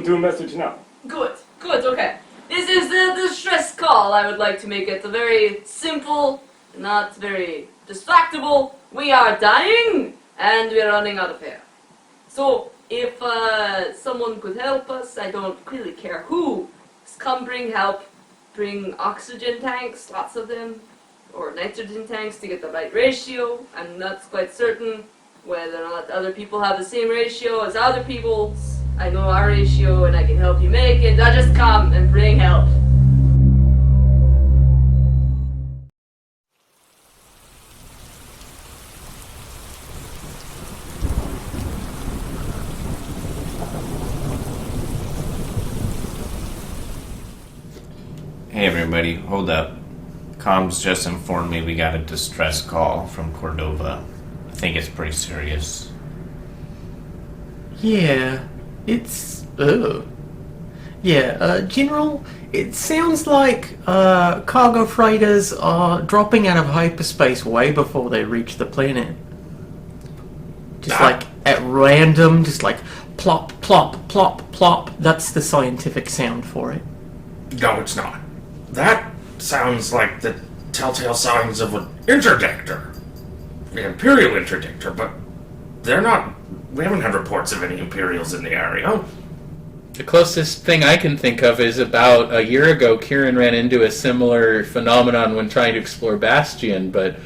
to a message now. Good, okay. This is the distress call. I would like to make it very simple, not very distractible. We are dying, and we are running out of air. So, if someone could help us, I don't really care who, come bring help. Bring oxygen tanks, lots of them, or nitrogen tanks to get the right ratio. I'm not quite certain whether or not other people have the same ratio as other people's. I know our ratio and I can help you make it. I just come and bring help. Hey everybody, hold up. Comms just informed me we got a distress call from Cordova. I think it's pretty serious. Yeah, it's... General, it sounds like cargo freighters are dropping out of hyperspace way before they reach the planet. Just like at random, just like plop, plop, plop, plop. That's the scientific sound for it. No, it's not. That sounds like the telltale signs of an interdictor. An Imperial interdictor, but they're not... We haven't had reports of any Imperials in the area. The closest thing I can think of is about a year ago, Kieran ran into a similar phenomenon when trying to explore Bastion, but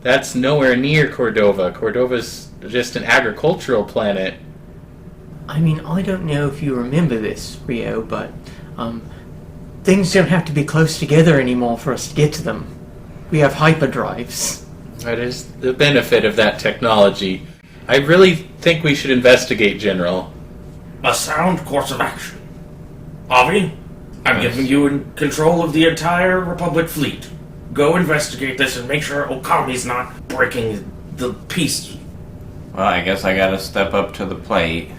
that's nowhere near Cordova. Cordova's just an agricultural planet. I mean, I don't know if you remember this, Rio, but things don't have to be close together anymore for us to get to them. We have hyperdrives. That is the benefit of that technology. I really think we should investigate, General. A sound course of action. Avi, I'm giving you in control of the entire Republic fleet. Go investigate this and make sure Okami's not breaking the peace. Well, I guess I gotta step up to the plate.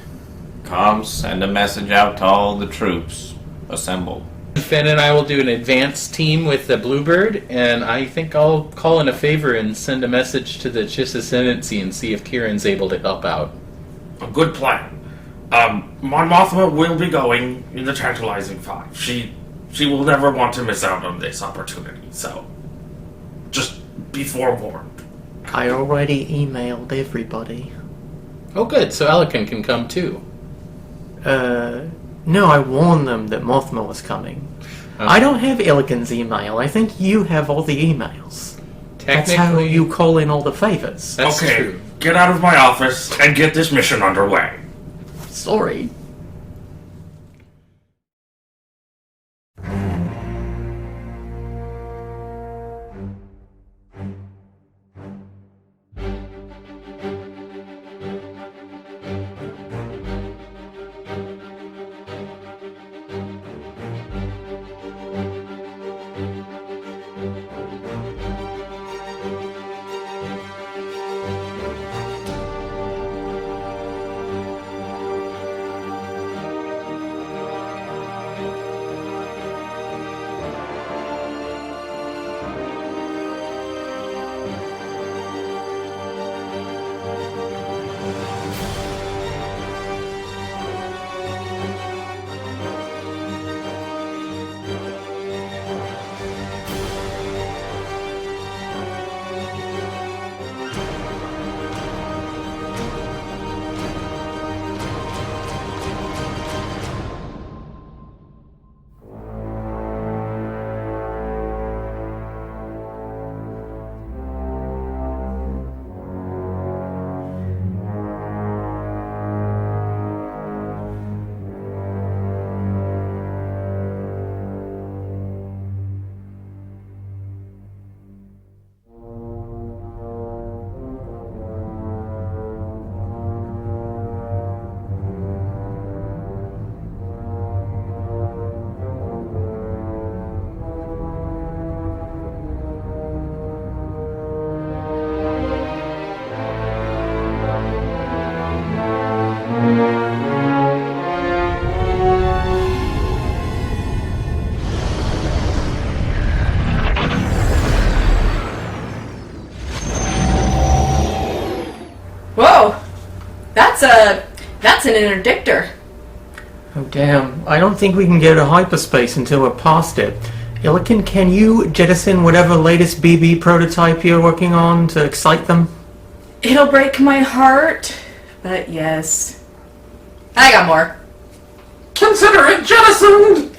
Comms, send a message out to all the troops. Assemble. Finn and I will do an advanced team with the Bluebird, and I think I'll call in a favor and send a message to the Chiss Ascendancy and see if Kieran's able to help out. A good plan. Mon Mothma will be going in the Tantalizing Five. She will never want to miss out on this opportunity, so just be forewarned. I already emailed everybody. Oh good, so Alican can come too. No, I warned them that Mothma was coming. Oh. I don't have Illigan's email. I think you have all the emails. That's how Technically, you call in all the favors. that's Okay, true. get out of my office and get this mission underway. Sorry. That's an interdictor. Oh damn, I don't think we can go to hyperspace until we're past it. Illiken, can you jettison whatever latest BB prototype you're working on to excite them? It'll break my heart, but yes. I got more. Consider it jettisoned!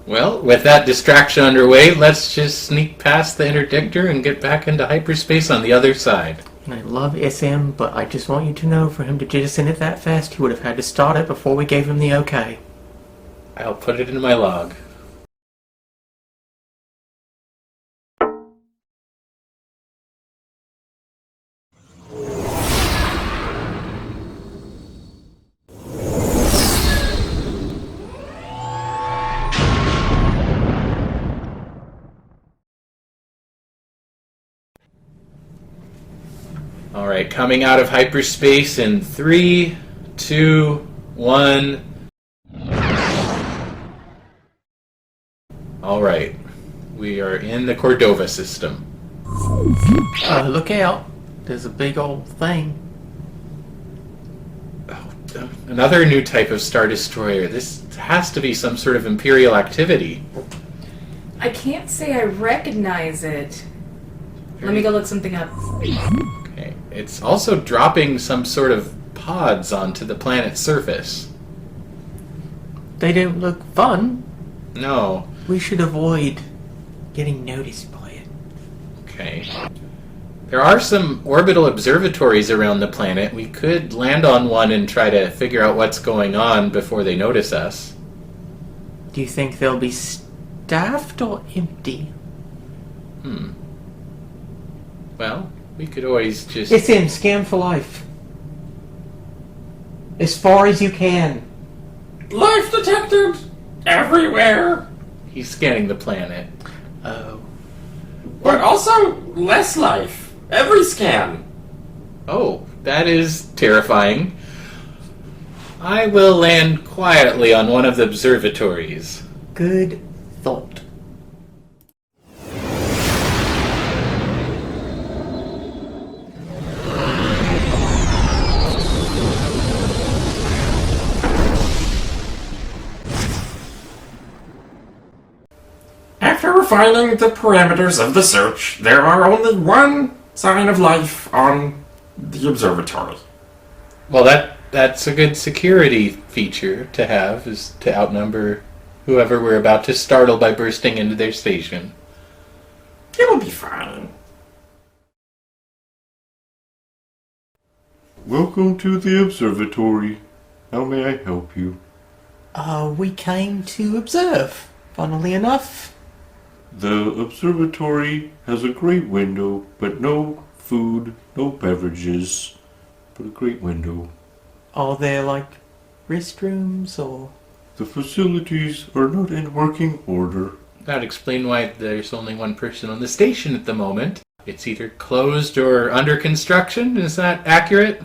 Well, with that distraction underway, let's just sneak past the interdictor and get back into hyperspace on the other side. And I love SM, but I just want you to know, for him to jettison it that fast, he would have had to start it before we gave him the okay. I'll put it in my log. Alright, coming out of hyperspace in 3, 2, 1. Alright, we are in the Cordova system. Look out. There's a big old thing. Another new type of Star Destroyer. This has to be some sort of Imperial activity. I can't say I recognize it. Let me go look something up. Okay. It's also dropping some sort of pods onto the planet's surface. They don't look fun. No. We should avoid getting noticed by it. Okay. There are some orbital observatories around the planet. We could land on one and try to figure out what's going on before they notice us. Do you think they'll be staffed or empty? Well, we could always just... SM, scan for life. As far as you can. Life detected everywhere, He's scanning the planet. Oh. but also less life. Every scan. Oh, that is terrifying. I will land quietly on one of the observatories. Good thought. After refining the parameters of the search, there are only one sign of life on the observatory. Well, that's a good security feature to have, is to outnumber whoever we're about to startle by bursting into their station. It'll be fine. Welcome to the observatory. How may I help you? We came to observe, funnily enough. The observatory has a great window, but no food, no beverages, but a great window. Are there, like, restrooms or... The facilities are not in working order. That'd explain why there's only one person on the station at the moment. It's either closed or under construction. Is that accurate?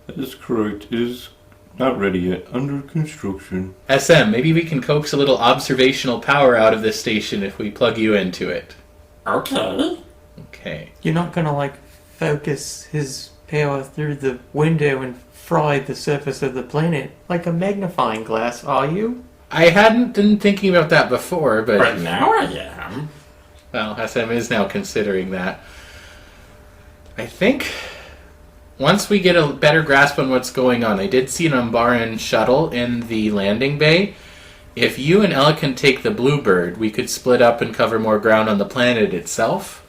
That is correct. It is not ready yet. Under construction. SM, maybe we can coax a little observational power out of this station if we plug you into it. Okay. Okay. You're not gonna, like, focus his power through the window and fry the surface of the planet like a magnifying glass, are you? I hadn't been thinking about that before, but... But now I am. Well, SM is now considering that. I think once we get a better grasp on what's going on, I did see an Umbaran shuttle in the landing bay. If you and Ella can take the Bluebird, we could split up and cover more ground on the planet itself.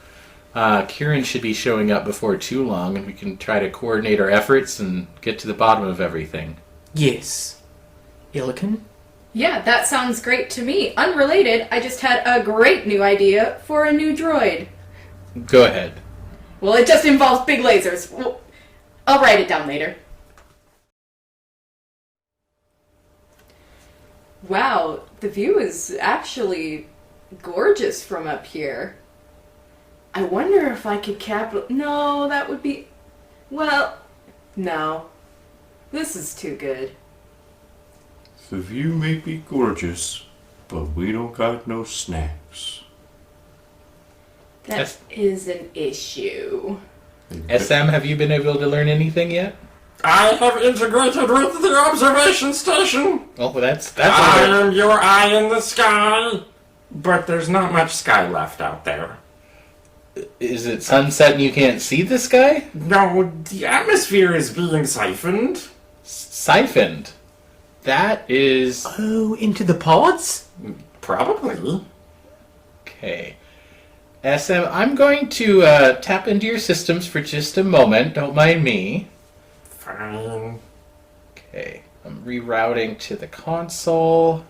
Kieran should be showing up before too long, and we can try to coordinate our efforts and get to the bottom of everything. Yes. Illiken? Yeah, that sounds great to me. Unrelated, I just had a great new idea for a new droid. Go ahead. Well, it just involves big lasers. Well, I'll write it down later. Wow, the view is actually gorgeous from up here. I wonder if I could No, that would be... Well, no. This is too good. The view may be gorgeous, but we don't got no snacks. That Yes. is an issue. SM, have you been able to learn anything yet? I have integrated with the observation station. Oh, that's I a am your eye in the sky. But there's not much sky left out there. Is it sunset and you can't see the sky? No, the atmosphere is being siphoned. Siphoned. That is... Oh, into the pods? Probably. Okay. SM, I'm going to tap into your systems for just a moment. Don't mind me. Fine. Okay. I'm rerouting to the console.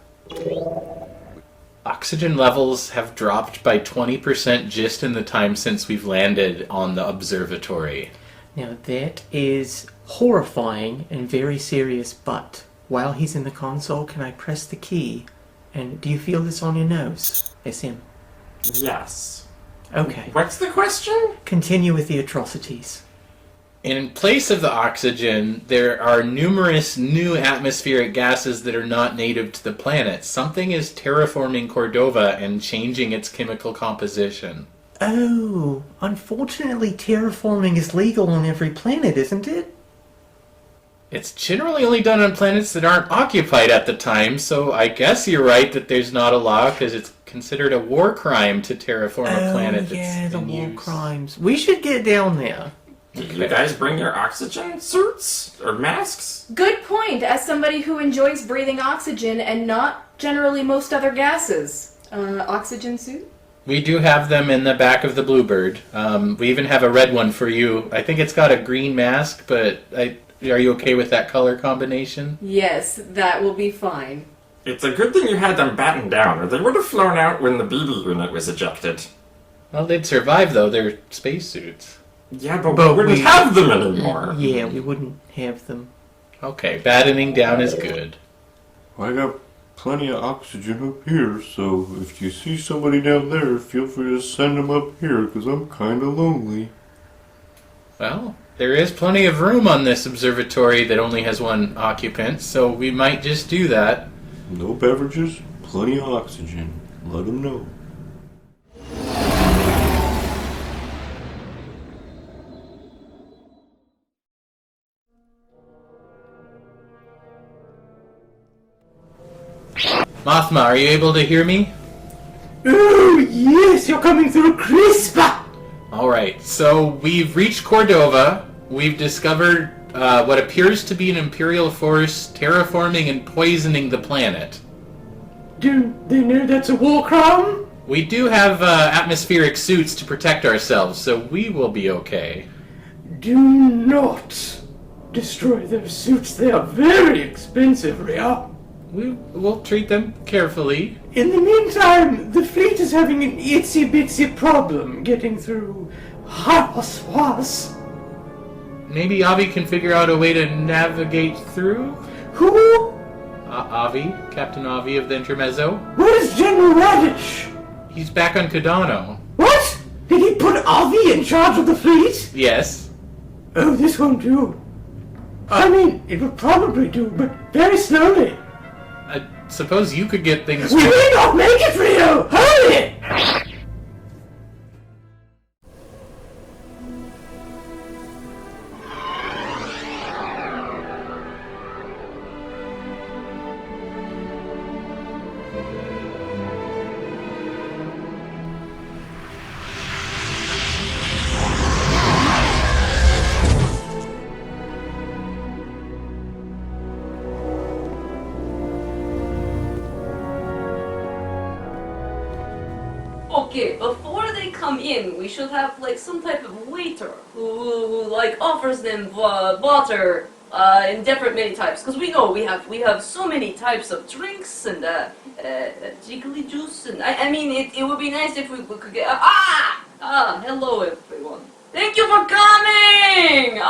Oxygen levels have dropped by 20% just in the time since we've landed on the observatory. Now that is horrifying and very serious, but while he's in the console, can I press the key? And do you feel this on your nose? SM. Yes. Okay. What's the question? Continue with the atrocities. In place of the oxygen, there are numerous new atmospheric gases that are not native to the planet. Something is terraforming Cordova and changing its chemical composition. Oh, unfortunately terraforming is legal on every planet, isn't it? It's generally only done on planets that aren't occupied at the time, so I guess you're right that there's not a law because it's considered a war crime to terraform a planet that's the in war use. crimes. We should get down there. Did you guys bring your oxygen suits or masks? Good point, as somebody who enjoys breathing oxygen and not generally most other gases. Oxygen suit? We do have them in the back of the Bluebird. We even have a red one for you. I think it's got a green mask, but are you okay with that color combination? Yes, that will be fine. It's a good thing you had them battened down, or they would have flown out when the BB unit was ejected. Well, they'd survive, though. They're spacesuits. Yeah, but But we wouldn't we- have them anymore. Yeah, we wouldn't have them. Okay, battening down is good. I got plenty of oxygen up here, so if you see somebody down there, feel free to send them up here, because I'm kind of lonely. Well, there is plenty of room on this observatory that only has one occupant, so we might just do that. No beverages, plenty of oxygen. Let them know. Mothma, are you able to hear me? Oh, yes, you're coming through crisp! Alright, so we've reached Cordova. We've discovered what appears to be an Imperial force terraforming and poisoning the planet. Do they know that's a war crime? We do have atmospheric suits to protect ourselves, so we will be okay. Do not destroy those suits. They are very expensive, Rhea. We'll treat them carefully. In the meantime, the fleet is having an itsy-bitsy problem getting through Hyperspace. Maybe Avi can figure out a way to navigate through? Who? Avi, Captain Avi of the Intermezzo. Where's General Radish? He's back on Cardano. What? Did he put Avi in charge of the fleet? Yes. Oh, this won't do. I mean, it would probably do, but very slowly. I suppose you could get things... We may not make it, Rio! Hurry! Okay, before they come in, we should have like some type of waiter who like offers them water in different many types. Because we know we have so many types of drinks and jiggly juice and I mean it would be nice if we could get hello everyone. Thank you for coming!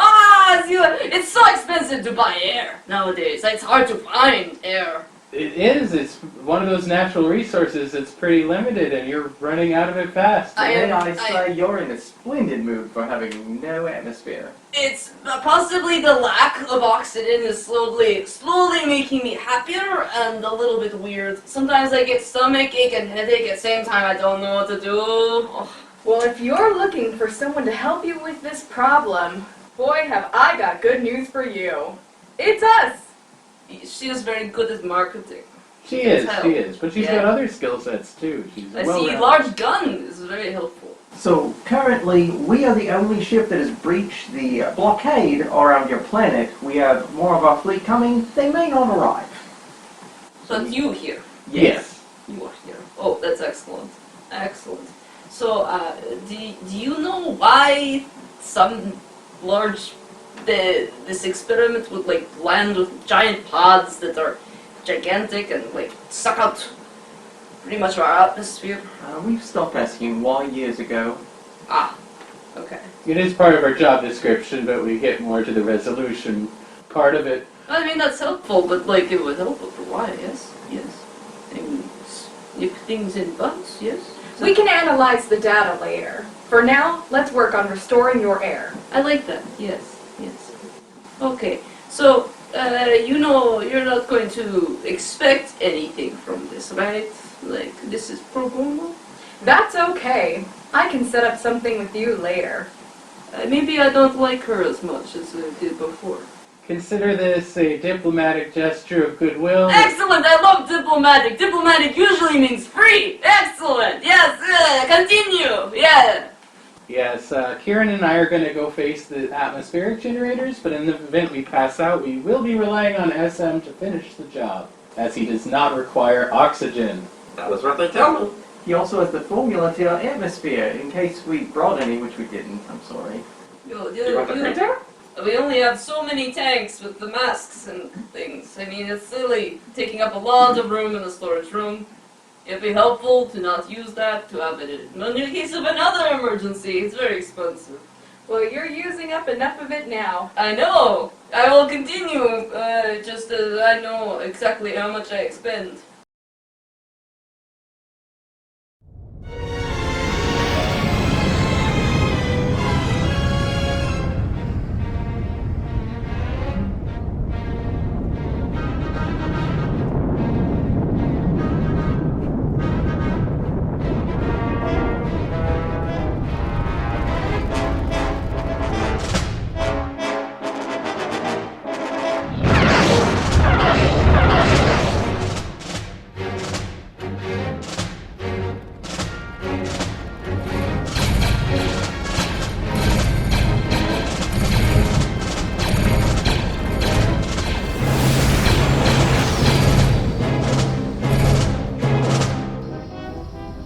It's so expensive to buy air nowadays. It's hard to find air. It is. It's one of those natural resources that's pretty limited, and you're running out of it fast. you're in a splendid mood for having no atmosphere. It's possibly the lack of oxygen is slowly making me happier and a little bit weird. Sometimes I get stomachache and headache at the same time. I don't know what to do. Oh, Well, if you're looking for someone to help you with this problem, boy, have I got good news for you. It's us! She is very good at marketing. She can tell. is, but she's Yeah. got other skill sets too. She's I well see large gun is very helpful. So currently, we are the only ship that has breached the blockade around your planet. We have more of our fleet coming. They may not arrive. But you here. Yes. You are here. Oh, that's excellent. Excellent. So, do you know why some large this experiment would like land with giant pods that are gigantic and like suck out pretty much our atmosphere? We've stopped asking why years ago. Ah, okay. It is part of our job description, but we get more to the resolution part of it. I mean that's helpful, but like it would help for why? Yes, yes. I mean, nip things in butts. Yes. We can analyze the data later. For now, let's work on restoring your air. I like that. Yes, yes. Okay, so you know you're not going to expect anything from this, right? Like this is pro bono. That's okay. I can set up something with you later. Maybe I don't like her as much as I did before. Consider this a diplomatic gesture of goodwill. Excellent! I love diplomatic. Diplomatic usually means free. Excellent. Yes. Continue. Yeah. Yes, Kieran and I are going to go face the atmospheric generators, but in the event we pass out, we will be relying on SM to finish the job, as he does not require oxygen. That was what they tell me. He also has the formula to our atmosphere, in case we brought any, which we didn't. I'm sorry. You want the printer? We only have so many tanks with the masks and things. I mean, it's silly taking up a lot of room in the storage room. It'd be helpful to not use that, to have it in case of another emergency. It's very expensive. Well, you're using up enough of it now. I know. I will continue, just as I know exactly how much I expend.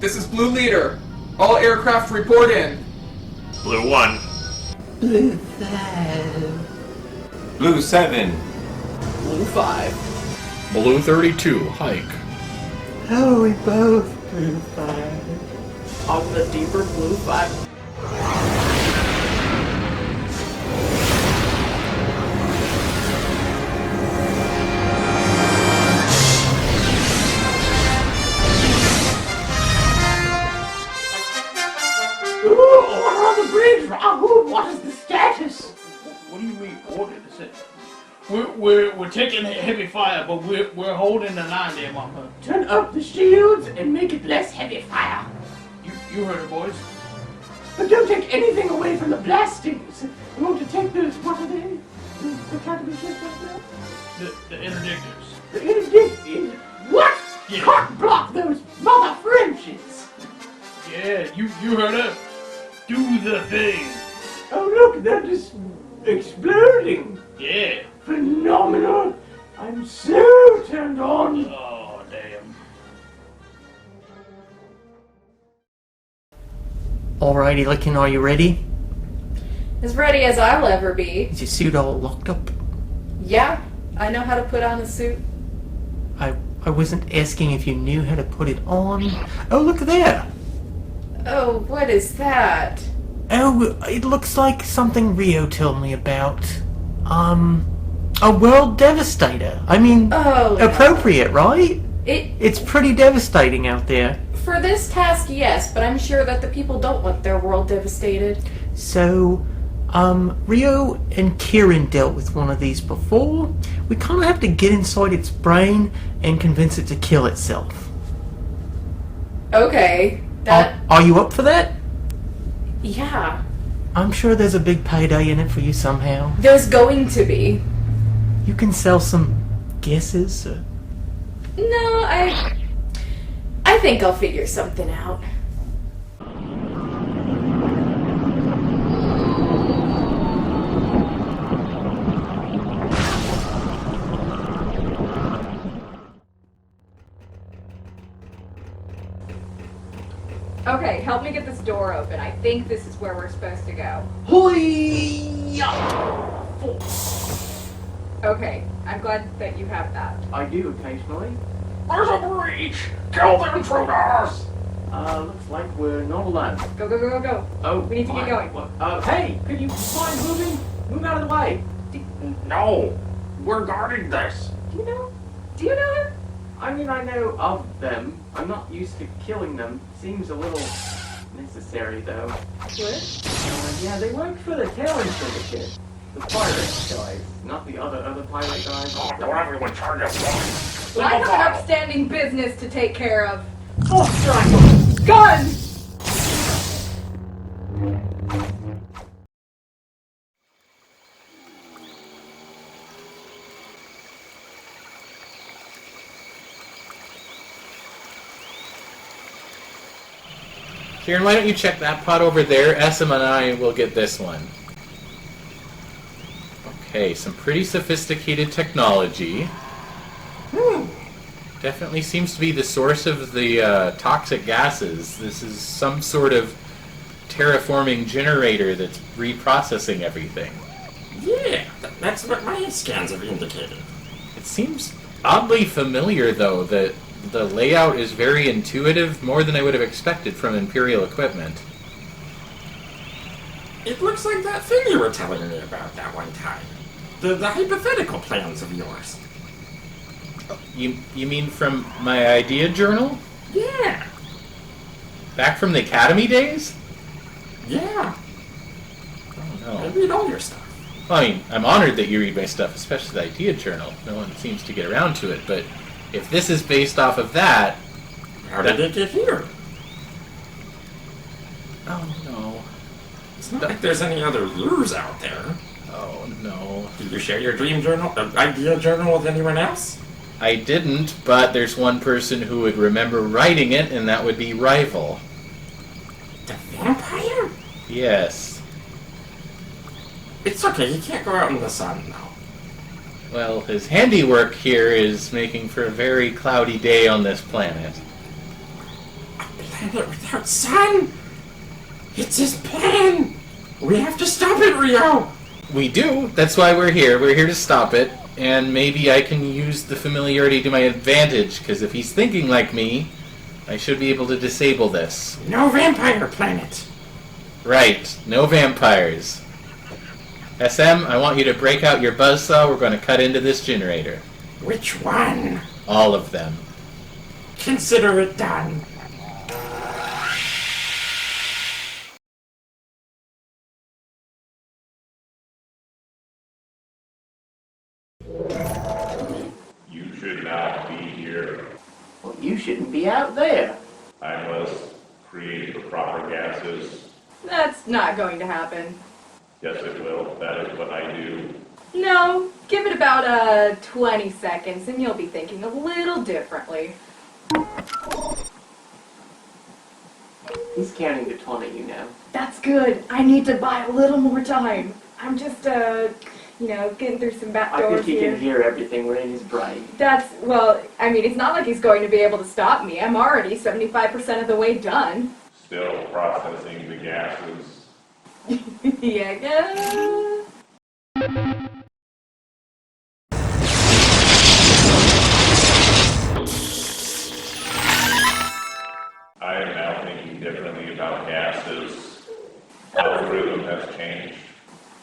This is Blue Leader. All aircraft report in. Blue 1. Blue 7. Blue 5. Blue 32, hike. Oh, we both Blue 5. On the deeper Blue 5. Order on the bridge, Rahul. What is the status? What do you mean order? We're taking heavy fire, but we're holding the line there, Mama. Turn up the shields and make it less heavy fire. You heard it, boys. But don't take anything away from the blastings. We want to take those, what are they? The category ships like that? The interdictors. The interdictors. What? Yeah. Cock block those mother Frenches. Yeah, you heard it. Do the thing. Oh look, they're just exploding. Yeah. Phenomenal. I'm so turned on. Oh, damn. Alrighty, Licken, are you ready? As ready as I'll ever be. Is your suit all locked up? Yeah, I know how to put on a suit. I wasn't asking if you knew how to put it on. Oh, look there. Oh, what is that? Oh, it looks like something Rio told me about. A world devastator. I mean, Oh, appropriate, right? It It's pretty devastating out there. for this task, yes, but I'm sure that the people don't want their world devastated. So, Rio and Kieran dealt with one of these before. We kind of have to get inside its brain and convince it to kill itself. Okay, that Are you up for that? Yeah, I'm sure there's a big payday in it for you somehow. there's going to be. You can sell some guesses. No, I think I'll figure something out. Okay, help me get this door open. I think this is where we're supposed to go. Okay, I'm glad that you have that. I do occasionally. There's a breach! Kill the intruders! Looks like we're not alone. Go, go, go, go, go. Oh, We need to get my- going. what- hey, could you mind moving? Move out of the way. No, we're guarding this. Do you know? Do you know him? I mean, I know of them. I'm not used to killing them. Seems a little necessary, though. What? Yeah, they work for the Talon Syndicate. The pirate guys, not the other pirate guys. Oh, don't everyone charge us one. I have an upstanding business to take care of. Oh, gun! Kieran, why don't you check that pot over there? SM and I will get this one. Okay, some pretty sophisticated technology. Definitely seems to be the source of the toxic gases. This is some sort of terraforming generator that's reprocessing everything. Yeah, that's what my scans have indicated. It seems oddly familiar, though, that the layout is very intuitive, more than I would have expected from Imperial equipment. It looks like that thing you were telling me about that one time. The hypothetical plans of yours. You mean from my idea journal? Yeah, Back from the Academy days? yeah. Oh, I no. read all your stuff. Well, I mean, I'm honored that you read my stuff, especially the idea journal. No one seems to get around to it, but if this is based off of that... How did it get here? Oh, no. It's not like there's any other lures out there. Oh, no. Did you share your dream journal, idea journal with anyone else? I didn't, but there's one person who would remember writing it, and that would be Rival. The vampire? Yes. It's okay, you can't go out in the sun now. Well, his handiwork here is making for a very cloudy day on this planet. A planet without sun? It's his plan! We have to stop it, Rio! We do. That's why we're here. We're here to stop it. And maybe I can use the familiarity to my advantage, because if he's thinking like me, I should be able to disable this. No vampire planet! Right. No vampires. SM, I want you to break out your buzzsaw. We're going to cut into this generator. Which one? All of them. Consider it done. You should not be here. Well, you shouldn't be out there. I must create the proper gases. That's not going to happen. Yes, it will. That is what I do. No, give it about 20 seconds and you'll be thinking a little differently. He's counting to 20, you know. That's good. I need to buy a little more time. I'm just, getting through some back I doors think he here. can hear everything. We're in his brain. Well, I mean, it's not like he's going to be able to stop me. I'm already 75% of the way done. Still processing the gases. Yeah. I am now thinking differently about gases. Algorithm has changed.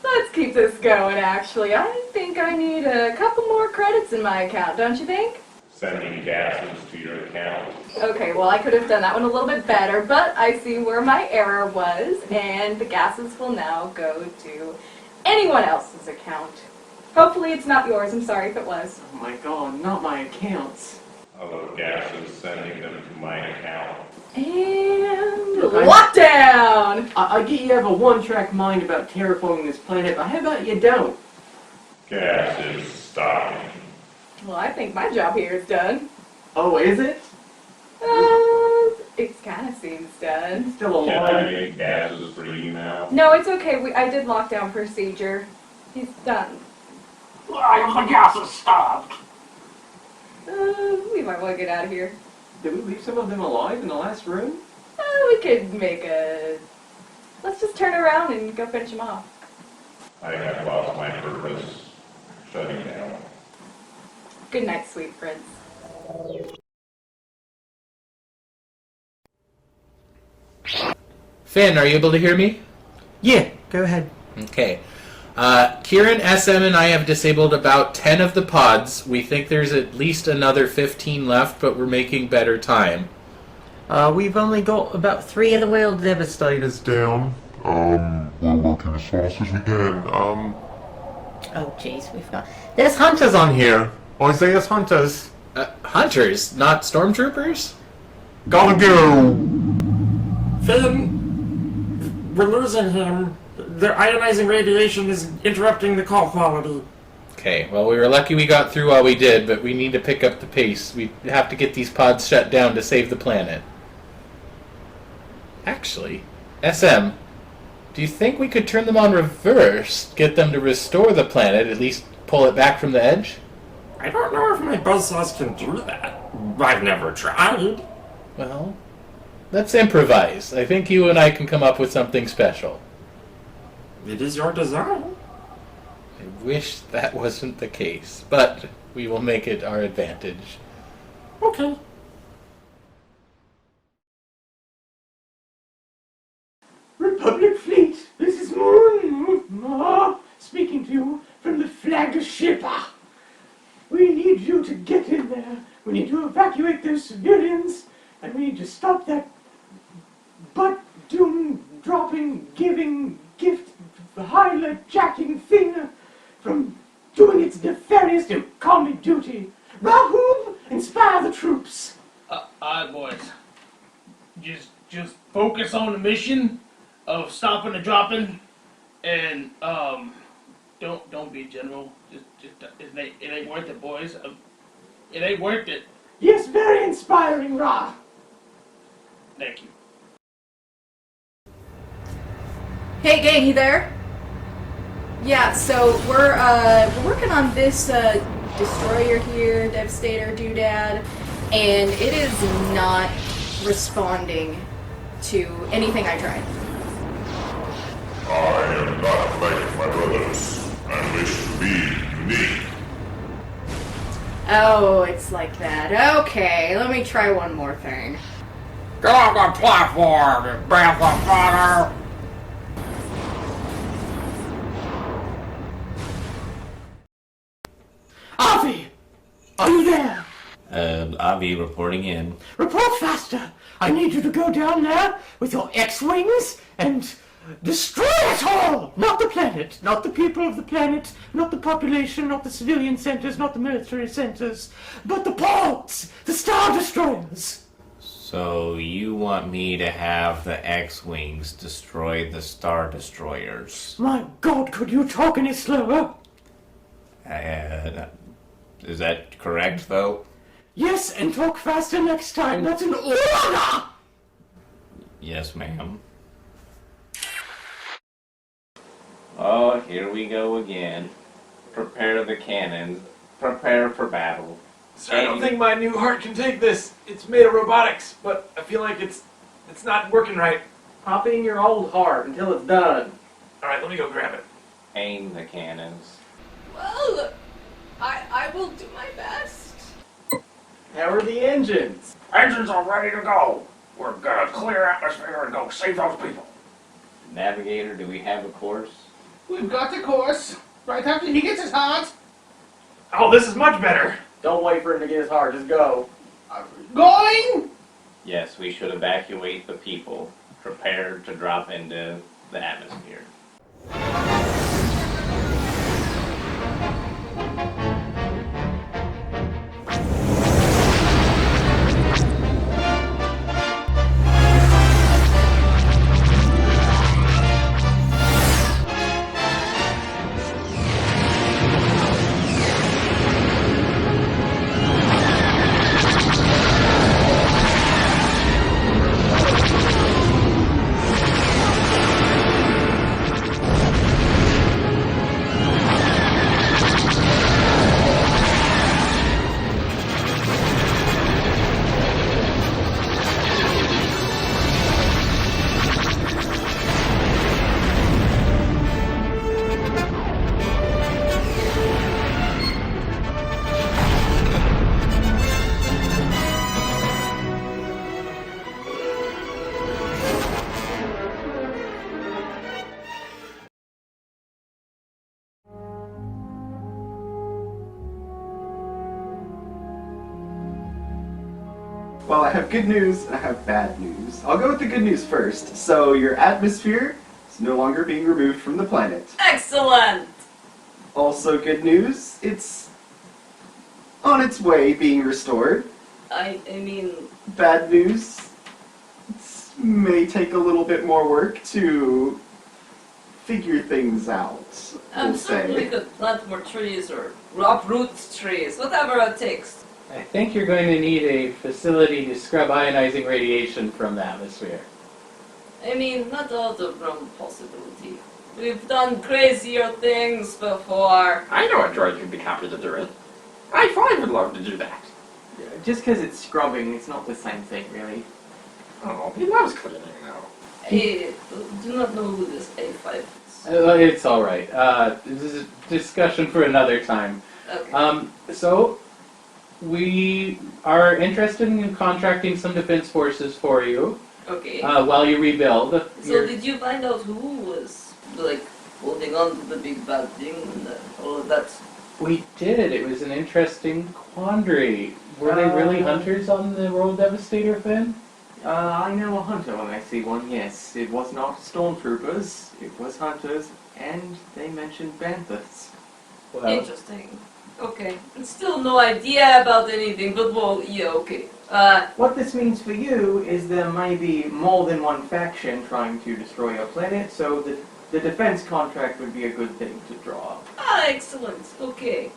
Let's keep this going, actually. I think I need a couple more credits in my account, don't you think? Sending gases to your account. Okay, well, I could have done that one a little bit better, but I see where my error was, and the gases will now go to anyone else's account. Hopefully it's not yours. I'm sorry if it was. Oh my god, not my accounts. Although gases sending them to my account. And Lockdown! I get you have a one-track mind about terraforming this planet, but how about you don't? Gases stop. Well, I think my job here is done. Oh, is it? It kind of seems done. Still Can I alive? get gases for you now? No, it's okay. I did lockdown procedure. He's done. The gas is stopped. We might want to get out of here. Did we leave some of them alive in the last room? We could make a... Let's just turn around and go finish them off. I have lost my purpose. Shutting down. Good night, sweet prince. Finn, are you able to hear me? Yeah, go ahead. Okay. Kieran, SM, and I have disabled about 10 of the pods. We think there's at least another 15 left, but we're making better time. We've only got about 3 of the Whale Devastators down. We're working as fast as we can. Oh, jeez, we've got... There's hunters on here. Isaiah's hunters. Hunters, not stormtroopers? Gotta go! Finn, we're losing him. The ionizing radiation is interrupting the call quality. Okay, well, we were lucky we got through all we did, but we need to pick up the pace. We have to get these pods shut down to save the planet. Actually, SM, do you think we could turn them on reverse, get them to restore the planet, at least pull it back from the edge? I don't know if my buzzsaws can do that. I've never tried. Well, let's improvise. I think you and I can come up with something special. It is your design. I wish that wasn't the case, but we will make it our advantage. Okay. Republic Fleet, this is Moon speaking to you from the flagship. We need you to get in there. We need to evacuate those civilians, and we need to stop that butt-doom-dropping, giving, gift, highlight-jacking thing from doing its nefarious common duty. Rahub, inspire the troops. Aye, boys. Just focus on the mission of stopping the dropping, and don't be general. Just it ain't worth it, boys. It ain't worth it. Yes, very inspiring, Ra. Thank you. Hey, gang, you there? Yeah, so we're working on this destroyer here, Devastator Doodad, and it is not responding to anything I tried. I am not like my brothers. I wish to be unique. Oh, it's like that. Okay, let me try one more thing. Get off the platform, you breath of fire! Avi, are you there? Avi reporting in. Report faster. I need you to go down there with your X-Wings and destroy it all! Not the planet, not the people of the planet, not the population, not the civilian centers, not the military centers, but the ports, the Star Destroyers. So you want me to have the X-Wings destroy the Star Destroyers? My God, could you talk any slower? Is that correct, though? Yes, and talk faster next time. That's an order! Yes, ma'am. Oh, here we go again. Prepare the cannons. Prepare for battle. Sir, I don't think my new heart can take this. It's made of robotics, but I feel like it's not working right. Pop in your old heart until it's done. Alright, let me go grab it. Aim the cannons. Well, I will do my best. How are the engines? Engines are ready to go. We're gonna clear atmosphere and go save those people. Navigator, do we have a course? We've got the course. Right after he gets his heart. Oh, this is much better. Don't wait for him to get his heart, just go. Going! Yes, we should evacuate the people. Prepare to drop into the atmosphere. Well, I have good news and I have bad news. I'll go with the good news first. So your atmosphere is no longer being removed from the planet. Excellent! Also good news, it's on its way being restored. I mean, Bad news, it may take a little bit more work to figure things out, I'm we'll certain we say. could plant more trees or uproot trees, whatever it takes. I think you're going to need a facility to scrub ionizing radiation from the atmosphere. I mean, not out of realm of possibility. We've done crazier things before. I know a droid who'd be happy to do it. I would love to do that. Just because it's scrubbing, it's not the same thing, really. Oh, he loves cleaning now. I do not know who this A5 is. It's all right. This is a discussion for another time. Okay. So, we are interested in contracting some defense forces for you Okay. while you rebuild. So did you find out who was, like, holding on to the big bad thing and all of that? We did. It was an interesting quandary. Were they really hunters on the World Devastator, Finn? I know a hunter when I see one, yes. It was not stormtroopers, it was hunters, and they mentioned banthas. Well, Interesting. Okay. Still no idea about anything, but well, yeah, okay. What this means for you is there may be more than one faction trying to destroy your planet, so the defense contract would be a good thing to draw up. Excellent. Okay.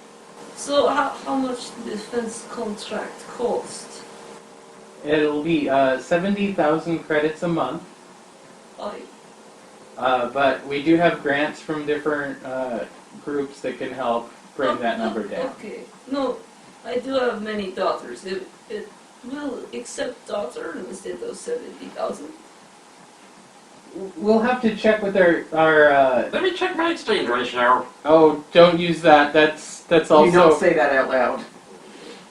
So how much the defense contract cost? it'll be 70,000 credits a month. Oh, But we do have grants from different groups that can help bring that number down. Okay. No, I do have many daughters. It will accept daughter instead of 70,000. We'll have to check with our Let me check my exchange ratio. oh, don't use that. That's also. You don't say that out loud.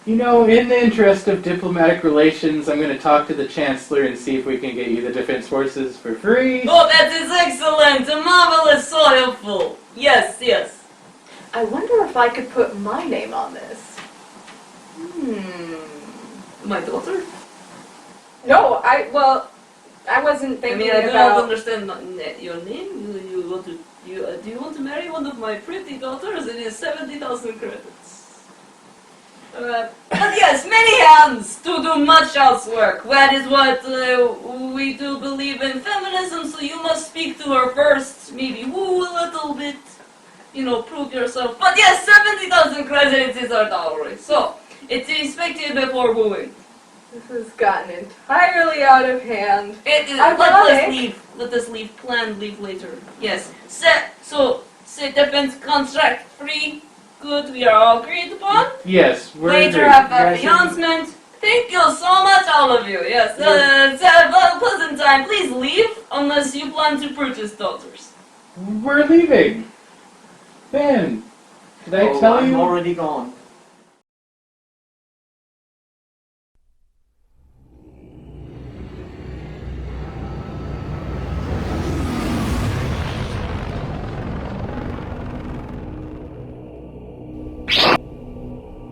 You know, in the interest of diplomatic relations, I'm going to talk to the Chancellor and see if we can get you the Defense Forces for free. Oh, that is excellent! Marvelous, so helpful. Yes, yes. I wonder if I could put my name on this. My daughter? No, I wasn't I thinking mean, I do not about. understand your name. You want to do you want to marry one of my pretty daughters? It is 70,000 credits. But yes, many hands to do much housework. That is what we do believe in feminism. So you must speak to her first, maybe woo a little bit, prove yourself. But yes, 70,000 credits is our dowry. So it's expected before wooing. This has gotten entirely out of hand. Let us leave. Plan leave later. Yes. Set defense contract free. Good. We are all agreed upon. Yes, we're Later agreed. have an announcement. Thank you so much, all of you. Yes. Have a pleasant time. Please leave unless you plan to purchase daughters. We're leaving. Ben, did I tell I'm you? already gone.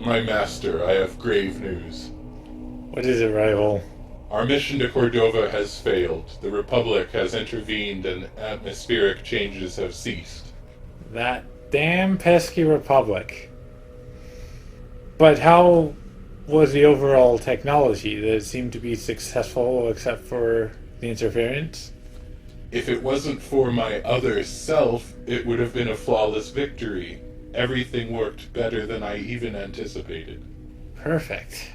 My master, I have grave news. What is it, rival? Our mission to Cordova has failed. The Republic has intervened and atmospheric changes have ceased. That damn pesky Republic. But how was the overall technology? Did it seem to be successful except for the interference? If it wasn't for my other self, it would have been a flawless victory. Everything worked better than I even anticipated. Perfect.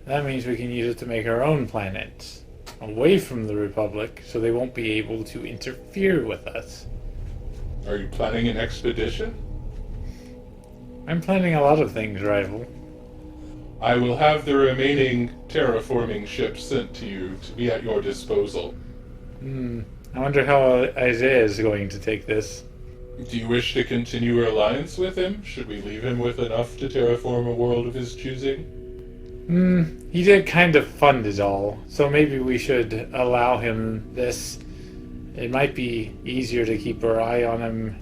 That means we can use it to make our own planets. Away from the Republic, so they won't be able to interfere with us. Are you planning an expedition? I'm planning a lot of things, rival. I will have the remaining terraforming ships sent to you to be at your disposal. I wonder how Isaiah is going to take this. Do you wish to continue your alliance with him? Should we leave him with enough to terraform a world of his choosing? He did kind of fund it all, so maybe we should allow him this. It might be easier to keep our eye on him.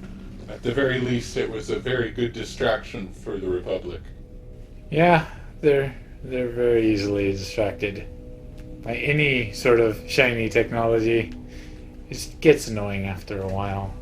At the very least, it was a very good distraction for the Republic. Yeah, they're They're very easily distracted by any sort of shiny technology. It gets annoying after a while.